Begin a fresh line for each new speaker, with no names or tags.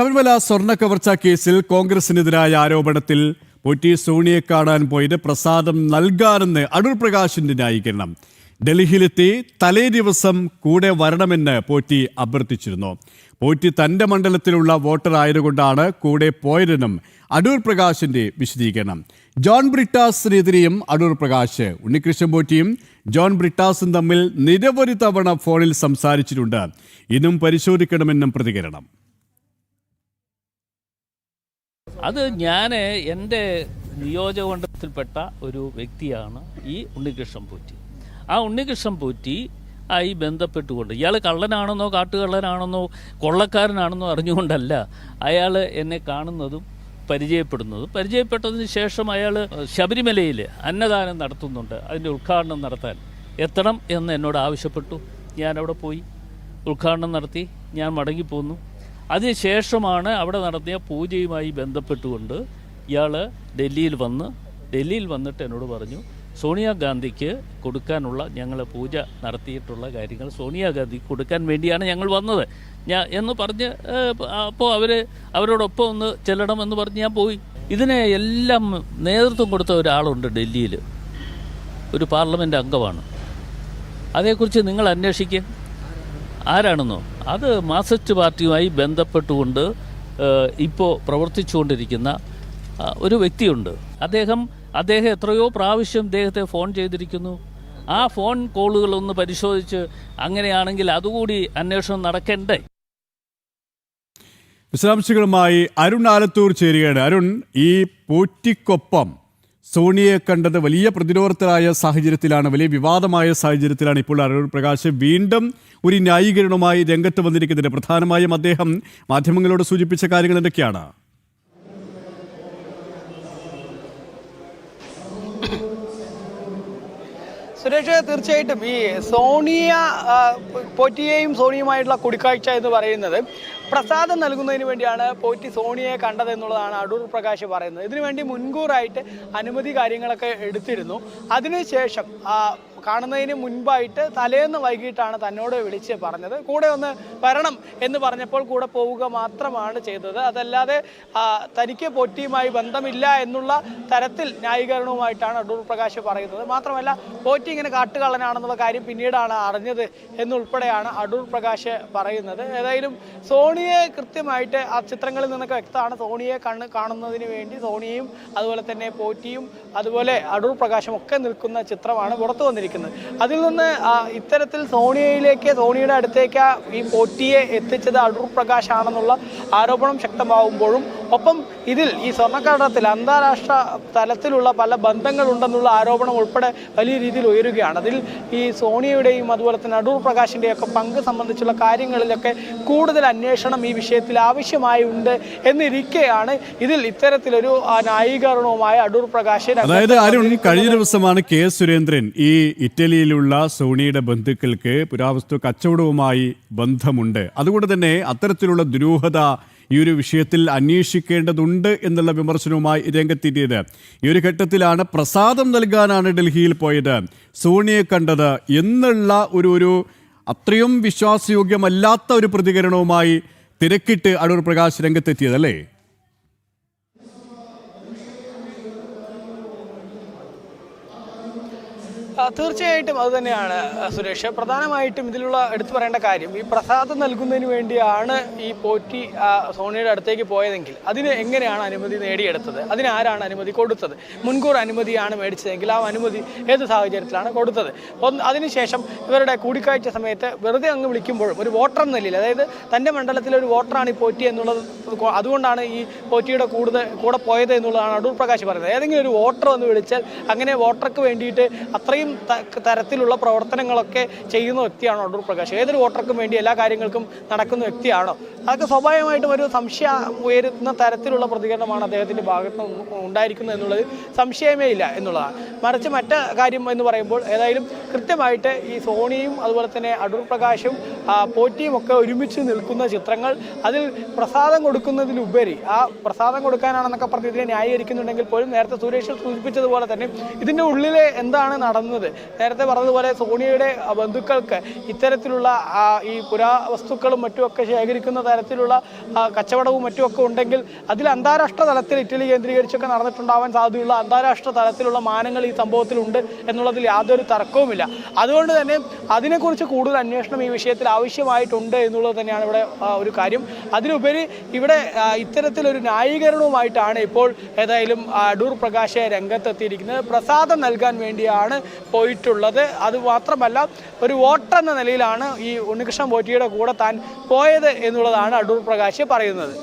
ശബരിമല സ്വർണ്ണ കവർച്ചാ കേസിൽ കോൺഗ്രസിനെതിരായ ആരോപണത്തിൽ പോറ്റി സോണിയെ കാണാൻ പോയത് പ്രസാദം നൽകാനെന്ന് അടൂർ പ്രകാശിന്റെ ന്യായീകരണം. ഡൽഹിയിലെത്തി തലേ ദിവസം കൂടെ വരണമെന്ന് പോറ്റി അഭ്യർത്ഥിച്ചിരുന്നു. പോറ്റി തന്റെ മണ്ഡലത്തിലുള്ള വോട്ടർ ആയതുകൊണ്ടാണ് കൂടെ പോയതെന്നും അടൂർ പ്രകാശിന്റെ വിശദീകരണം. ജോൺ ബ്രിട്ടാസിനെതിരെയും അടൂർ പ്രകാശ് ഉണ്ണികൃഷ്ണൻ പോറ്റിയും ജോൺ ബ്രിട്ടാസും തമ്മിൽ നിരവധി തവണ ഫോണിൽ സംസാരിച്ചിട്ടുണ്ട്. ഇന്നും പരിശോധിക്കണമെന്നും പ്രതികരണം.
അത് ഞാൻ എൻ്റെ നിയോജകമണ്ഡലത്തിൽപ്പെട്ട ഒരു വ്യക്തിയാണ് ഈ ഉണ്ണികൃഷ്ണൻ പോറ്റി. ആ ഉണ്ണികൃഷ്ണൻ പോറ്റി ആയി ബന്ധപ്പെട്ടുകൊണ്ട് ഇയാൾ കള്ളനാണെന്നോ കാട്ടുകള്ളനാണെന്നോ കൊള്ളക്കാരനാണെന്നോ അറിഞ്ഞുകൊണ്ടല്ല അയാൾ എന്നെ കാണുന്നതും പരിചയപ്പെട്ടതിന് ശേഷം അയാൾ ശബരിമലയിൽ അന്നദാനം നടത്തുന്നുണ്ട്. അതിൻ്റെ ഉദ്ഘാടനം നടത്താൻ എത്തണം എന്ന് എന്നോട് ആവശ്യപ്പെട്ടു. ഞാനവിടെ പോയി ഉദ്ഘാടനം നടത്തി ഞാൻ മടങ്ങിപ്പോന്നു. അതിനുശേഷമാണ് അവിടെ നടത്തിയ പൂജയുമായി ബന്ധപ്പെട്ടുകൊണ്ട് ഇയാൾ ഡൽഹിയിൽ വന്നിട്ട് എന്നോട് പറഞ്ഞു, സോണിയാഗാന്ധിക്ക് കൊടുക്കാനുള്ള ഞങ്ങൾ പൂജ നടത്തിയിട്ടുള്ള കാര്യങ്ങൾ സോണിയാഗാന്ധിക്ക് കൊടുക്കാൻ വേണ്ടിയാണ് ഞങ്ങൾ വന്നത് എന്ന് പറഞ്ഞ് അപ്പോൾ അവരോടൊപ്പം ഒന്ന് ചെല്ലണമെന്ന് പറഞ്ഞ് ഞാൻ പോയി. ഇതിനെ എല്ലാം നേതൃത്വം കൊടുത്ത ഒരാളുണ്ട് ഡൽഹിയിൽ, ഒരു പാർലമെൻറ്റ് അംഗമാണ്. അതേക്കുറിച്ച് നിങ്ങൾ അന്വേഷിക്കുക. ആരാണെന്നോ അത് മാർക്സിസ്റ്റ് പാർട്ടിയുമായി ബന്ധപ്പെട്ടുകൊണ്ട് ഇപ്പോൾ പ്രവർത്തിച്ചുകൊണ്ടിരിക്കുന്ന ഒരു വ്യക്തിയുണ്ട്. അദ്ദേഹം എത്രയോ പ്രാവശ്യം ഇദ്ദേഹത്തെ ഫോൺ ചെയ്തിരിക്കുന്നു. ആ ഫോൺ കോളുകളൊന്ന് പരിശോധിച്ച് അങ്ങനെയാണെങ്കിൽ അതുകൂടി അന്വേഷണം നടക്കണ്ടേ?
വിശദാംശങ്ങളുമായി അരുൺ ആലത്തൂർ ചേരുകയാണ്. അരുൺ, ഈ പോറ്റിക്കൊപ്പം സോണിയെ കണ്ടത് വലിയ പ്രതിരോധത്തിലായ സാഹചര്യത്തിലാണ്, വലിയ വിവാദമായ സാഹചര്യത്തിലാണ് ഇപ്പോൾ അടൂർ പ്രകാശ് വീണ്ടും ഒരു ന്യായീകരണവുമായി രംഗത്ത് വന്നിരിക്കുന്നത്. പ്രധാനമായും അദ്ദേഹം മാധ്യമങ്ങളോട് സൂചിപ്പിച്ച കാര്യങ്ങൾ എന്തൊക്കെയാണ്?
സുരേഷ്, തീർച്ചയായിട്ടും ഈ പോറ്റിയെയും സോണിയുമായിട്ടുള്ള കൂടിക്കാഴ്ച എന്ന് പറയുന്നത് പ്രസാദം നൽകുന്നതിന് വേണ്ടിയാണ് പോറ്റി സോണിയെ കണ്ടതെന്നുള്ളതാണ് അടൂർ പ്രകാശ് പറയുന്നത്. ഇതിനുവേണ്ടി മുൻകൂറായിട്ട് അനുമതി കാര്യങ്ങളൊക്കെ എടുത്തിരുന്നു. അതിനുശേഷം കാണുന്നതിന് മുൻപായിട്ട് തലേന്ന് വൈകിട്ടാണ് തന്നോട് വിളിച്ച് പറഞ്ഞത്. കൂടെ ഒന്ന് വരണം എന്ന് പറഞ്ഞപ്പോൾ കൂടെ പോവുക മാത്രമാണ് ചെയ്തത്. അതല്ലാതെ തനിക്ക് പോറ്റിയുമായി ബന്ധമില്ല എന്നുള്ള തരത്തിൽ ന്യായീകരണവുമായിട്ടാണ് അടൂർ പ്രകാശ് പറയുന്നത്. മാത്രമല്ല, പോറ്റി ഇങ്ങനെ കാട്ടുകള്ളനാണെന്നുള്ള കാര്യം പിന്നീടാണ് അറിഞ്ഞത് എന്നുൾപ്പെടെയാണ് അടൂർ പ്രകാശ് പറയുന്നത്. ഏതായാലും സോണിയെ കൃത്യമായിട്ട് ആ ചിത്രങ്ങളിൽ നിന്നൊക്കെ വ്യക്തമാണ്. സോണിയെ കാണുന്നതിന് വേണ്ടി സോണിയും അതുപോലെ തന്നെ പോറ്റിയും അതുപോലെ അടൂർ പ്രകാശും ഒക്കെ നിൽക്കുന്ന ചിത്രമാണ് പുറത്തു വന്നിരിക്കുന്നത്. അതിൽ നിന്ന് ഇത്തരത്തിൽ സോണിയുടെ അടുത്തേക്ക് ഈ പോറ്റിയെ എത്തിച്ചത് അടൂർ പ്രകാശ് ആണെന്നുള്ള ആരോപണം ശക്തമാവുമ്പോഴും ഒപ്പം ഇതിൽ ഈ സ്വർണ്ണക്കടത്തിൽ അന്താരാഷ്ട്ര തലത്തിലുള്ള പല ബന്ധങ്ങളുണ്ടെന്നുള്ള ആരോപണം ഉൾപ്പെടെ വലിയ രീതിയിൽ ഉയരുകയാണ്. അതിൽ ഈ സോണിയുടെയും അതുപോലെ തന്നെ അടൂർ പ്രകാശിൻ്റെയും ഒക്കെ പങ്ക് സംബന്ധിച്ചുള്ള കാര്യങ്ങളിലൊക്കെ കൂടുതൽ അന്വേഷണം ഈ വിഷയത്തിൽ ആവശ്യമായി ഉണ്ട് എന്നിരിക്കെയാണ് ഇതിൽ ഇത്തരത്തിലൊരു ന്യായീകരണവുമായ അടൂർ പ്രകാശ്.
അതായത് കഴിഞ്ഞ ദിവസമാണ് കെ സുരേന്ദ്രൻ ഈ ഇറ്റലിയിലുള്ള സോണിയുടെ ബന്ധുക്കൾക്ക് പുരാവസ്തു കച്ചവടവുമായി ബന്ധമുണ്ട്, അതുകൊണ്ട് തന്നെ അത്തരത്തിലുള്ള ദുരൂഹത ഈ ഒരു വിഷയത്തിൽ അന്വേഷിക്കേണ്ടതുണ്ട് എന്നുള്ള വിമർശനവുമായി രംഗത്തെത്തിയത്. ഈ ഒരു ഘട്ടത്തിലാണ് പ്രസാദം നൽകാനാണ് ഡൽഹിയിൽ പോയത്, സോണിയെ കണ്ടത് എന്നുള്ള ഒരു അത്രയും വിശ്വാസയോഗ്യമല്ലാത്ത ഒരു പ്രതികരണവുമായി തിരക്കിട്ട് അടൂർ പ്രകാശ് രംഗത്തെത്തിയത്, അല്ലേ?
തീർച്ചയായിട്ടും അത് തന്നെയാണ് സുരേഷ്. പ്രധാനമായിട്ടും ഇതിലുള്ള എടുത്തു പറയേണ്ട കാര്യം, ഈ പ്രസാദം നൽകുന്നതിന് വേണ്ടിയാണ് ഈ പോറ്റി സോണിയുടെ അടുത്തേക്ക് പോയതെങ്കിൽ അതിന് എങ്ങനെയാണ് അനുമതി നേടിയെടുത്തത്? അതിനാരാണ് അനുമതി കൊടുത്തത്? മുൻകൂർ അനുമതിയാണ് മേടിച്ചതെങ്കിൽ ആ അനുമതി ഏത് സാഹചര്യത്തിലാണ് കൊടുത്തത്? അതിനുശേഷം ഇവരുടെ കൂടിക്കാഴ്ച സമയത്ത് വെറുതെ അങ്ങ് വിളിക്കുമ്പോഴും ഒരു വോട്ടർ എന്ന നിലയിൽ, അതായത് തൻ്റെ മണ്ഡലത്തിലെ ഒരു വോട്ടറാണ് ഈ പോറ്റി എന്നുള്ളത്, അതുകൊണ്ടാണ് ഈ പോറ്റിയുടെ കൂടെ പോയത് എന്നുള്ളതാണ് അടൂർ പ്രകാശ് പറയുന്നത്. ഏതെങ്കിലും ഒരു വോട്ടർ വന്ന് വിളിച്ചാൽ അങ്ങനെ വോട്ടർക്ക് വേണ്ടിയിട്ട് അത്രയും തരത്തിലുള്ള പ്രവർത്തനങ്ങളൊക്കെ ചെയ്യുന്ന വ്യക്തിയാണോ അടൂർ പ്രകാശ്? ഏതൊരു വോട്ടർക്കും വേണ്ടി എല്ലാ കാര്യങ്ങൾക്കും നടക്കുന്ന വ്യക്തിയാണോ? അതൊക്കെ സ്വാഭാവികമായിട്ടും ഒരു സംശയം ഉയരുന്ന തരത്തിലുള്ള പ്രതികരണമാണ് അദ്ദേഹത്തിൻ്റെ ഭാഗത്ത് ഉണ്ടായിരിക്കുന്നത് എന്നുള്ളത് സംശയമേ ഇല്ല എന്നുള്ളതാണ്. മറിച്ച് മറ്റു കാര്യം എന്ന് പറയുമ്പോൾ ഏതായാലും കൃത്യമായിട്ട് ഈ സോണിയും അതുപോലെ തന്നെ അടൂർ പ്രകാശും പോറ്റിയും ഒക്കെ ഒരുമിച്ച് നിൽക്കുന്ന ചിത്രങ്ങൾ, അതിൽ പ്രസാദം കൊടുക്കുന്നതിലുപരി ആ പ്രസാദം കൊടുക്കാനാണെന്നൊക്കെ പറഞ്ഞ് ഇതിനെ ന്യായീകരിക്കുന്നുണ്ടെങ്കിൽ പോലും നേരത്തെ സുരേഷ് സൂചിപ്പിച്ചതുപോലെ തന്നെ ഇതിൻ്റെ ഉള്ളിലെ എന്താണ് നടന്നത്, നേരത്തെ പറഞ്ഞതുപോലെ സോണിയയുടെ ബന്ധുക്കൾക്ക് ഇത്തരത്തിലുള്ള ഈ പുരാവസ്തുക്കളും മറ്റുമൊക്കെ ശേഖരിക്കുന്ന തരത്തിലുള്ള കച്ചവടവും മറ്റുമൊക്കെ ഉണ്ടെങ്കിൽ അതിൽ അന്താരാഷ്ട്ര തലത്തിൽ ഇറ്റലി കേന്ദ്രീകരിച്ചൊക്കെ നടന്നിട്ടുണ്ടാവാൻ സാധ്യതയുള്ള അന്താരാഷ്ട്ര തലത്തിലുള്ള മാനങ്ങൾ ഈ സംഭവത്തിലുണ്ട് എന്നുള്ളതിൽ യാതൊരു തർക്കവുമില്ല. അതുകൊണ്ട് തന്നെ അതിനെക്കുറിച്ച് കൂടുതൽ അന്വേഷണം ഈ വിഷയത്തിൽ ആവശ്യമായിട്ടുണ്ട് എന്നുള്ളത് തന്നെയാണ് ഇവിടെ ഒരു കാര്യം. അതിലുപരി ഇവിടെ ഇത്തരത്തിലൊരു ന്യായീകരണവുമായിട്ടാണ് ഇപ്പോൾ ഏതായാലും അടൂർ പ്രകാശ് രംഗത്തെത്തിയിരിക്കുന്നത്. പ്രസാദം നൽകാൻ വേണ്ടിയാണ് പോയിട്ടുള്ളത്. അതുമാത്രമല്ല ഒരു വോട്ടർ എന്ന നിലയിലാണ് ഈ ഉണ്ണികൃഷ്ണൻ പോറ്റിയുടെ കൂടെ താൻ പോയത് എന്നുള്ളതാണ് അടൂർ പ്രകാശ് പറയുന്നത്.